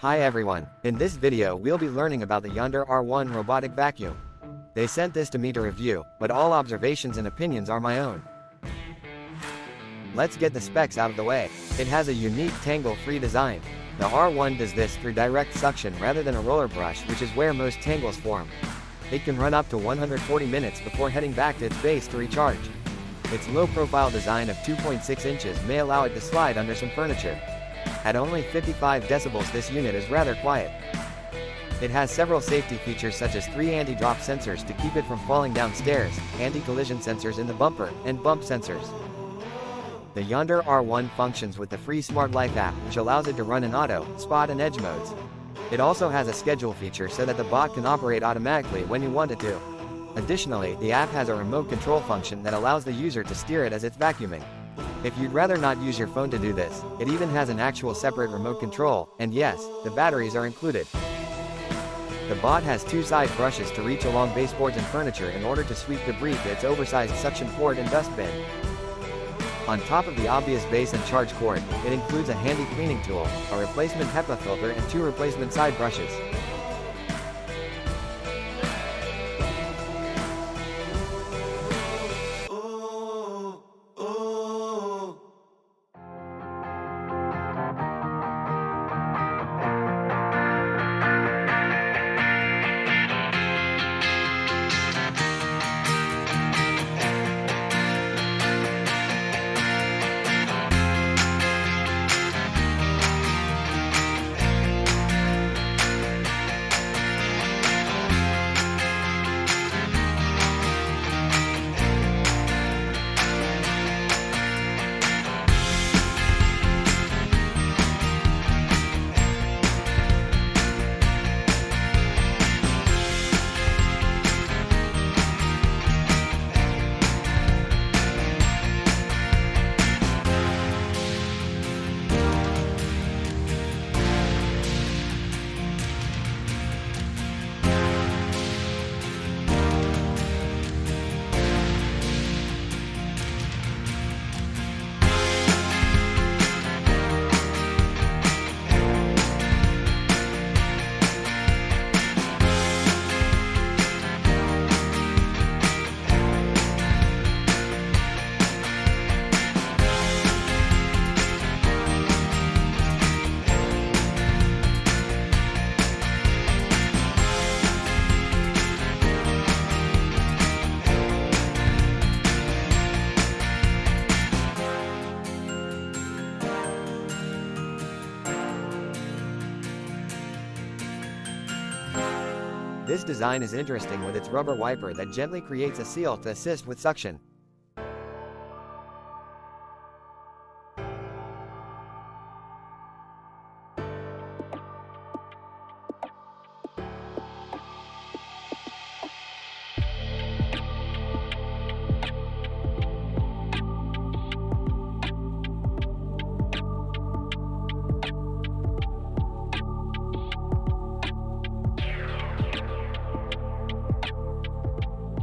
Hi everyone, in this video we'll be learning about the YONNDER R1 robotic vacuum. They sent this to me to review, but all observations and opinions are my own. Let's get the specs out of the way. It has a unique tangle-free design. The R1 does this through direct suction rather than a roller brush, which is where most tangles form. It can run up to 140 minutes before heading back to its base to recharge. Its low-profile design of 2.6 inches may allow it to slide under some furniture. At only 55 decibels, this unit is rather quiet. It has several safety features such as 3 anti-drop sensors to keep it from falling downstairs, anti-collision sensors in the bumper, and bump sensors. The YONNDER R1 functions with the free Smart Life app, which allows it to run in auto, spot and edge modes. It also has a schedule feature so that the bot can operate automatically when you want it to. Additionally, the app has a remote control function that allows the user to steer it as it's vacuuming. If you'd rather not use your phone to do this, it even has an actual separate remote control, and yes, the batteries are included. The bot has 2 side brushes to reach along baseboards and furniture in order to sweep debris to its oversized suction port and dust bin. On top of the obvious base and charge cord, it includes a handy cleaning tool, a replacement HEPA filter and 2 replacement side brushes. This design is interesting with its rubber wiper that gently creates a seal to assist with suction.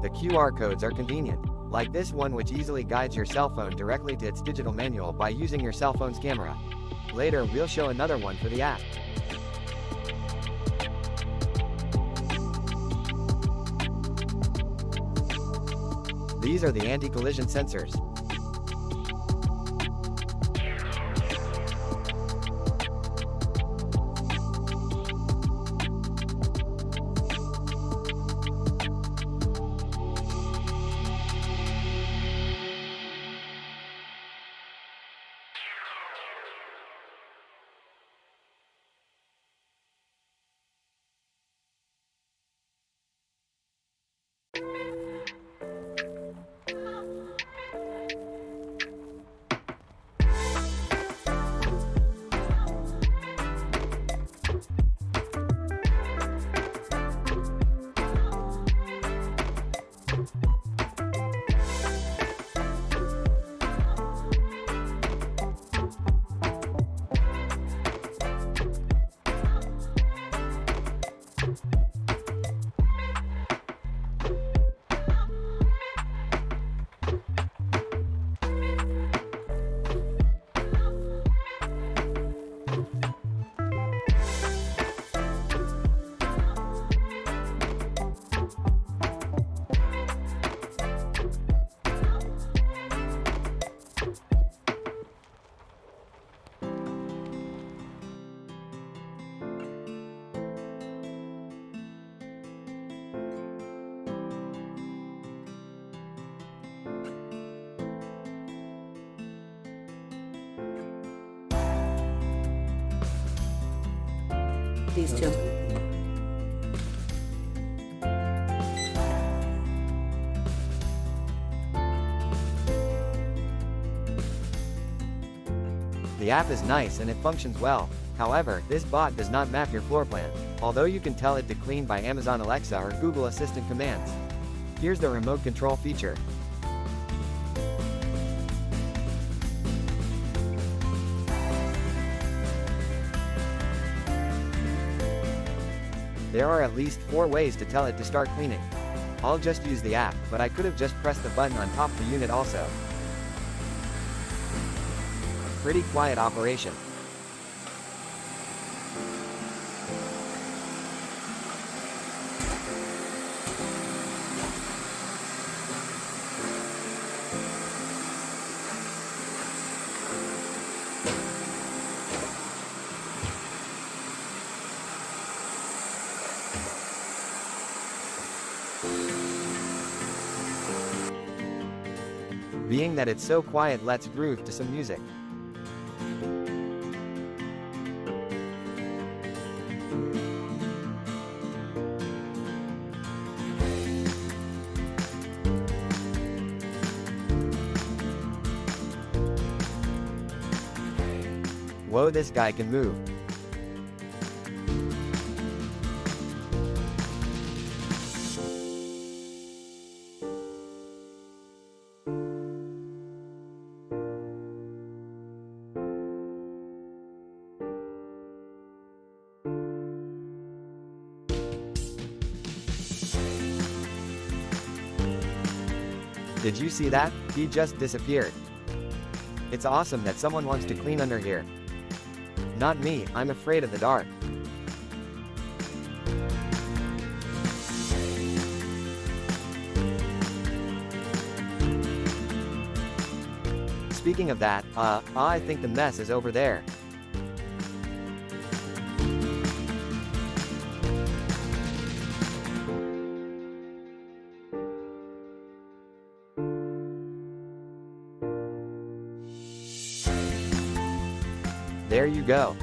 The QR codes are convenient, like this one which easily guides your cell phone directly to its digital manual by using your cell phone's camera. Later we'll show another one for the app. These are the anti-collision sensors. these two. The app is nice and it functions well. However, this bot does not map your floor plan, although you can tell it to clean by Amazon Alexa or Google Assistant commands. Here's the remote control feature. There are at least 4 ways to tell it to start cleaning. I'll just use the app, but I could have just pressed the button on top of the unit also. Pretty quiet operation. Being that it's so quiet, let's groove to some music. Whoa, this guy can move. Did you see that? He just disappeared. It's awesome that someone wants to clean under here. Not me, I'm afraid of the dark. Speaking of that, I think the mess is over there. There you go.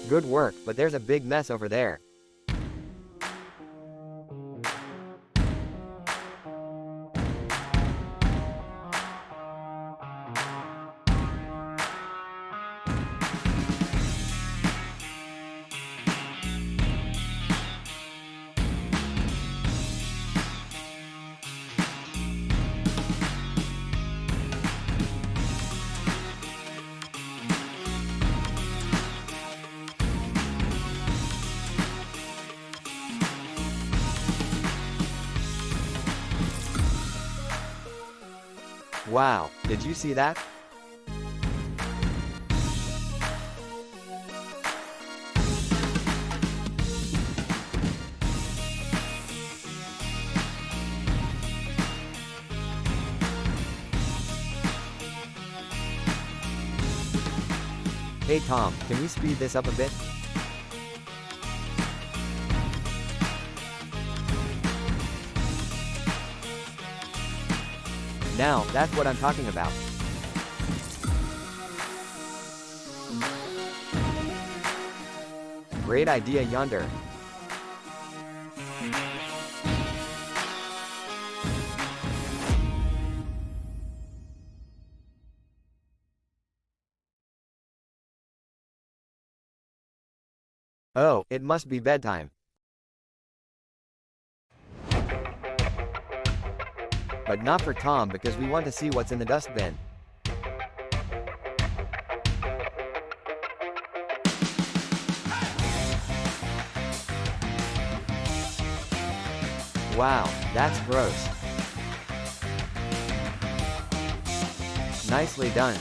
Good work, but there's a big mess over there. Wow, did you see that? Hey Tom, can we speed this up a bit? Now, that's what I'm talking about. Great idea, Yonder. Oh, it must be bedtime. But not for Tom because we want to see what's in the dustbin. Wow, that's gross. Nicely done.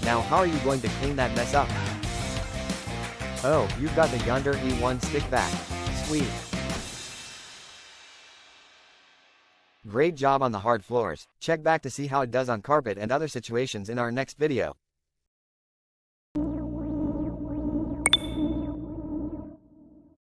Now how are you going to clean that mess up? Oh, you've got the Yonder R1 stick vac. Sweet. Great job on the hard floors. Check back to see how it does on carpet and other situations in our next video.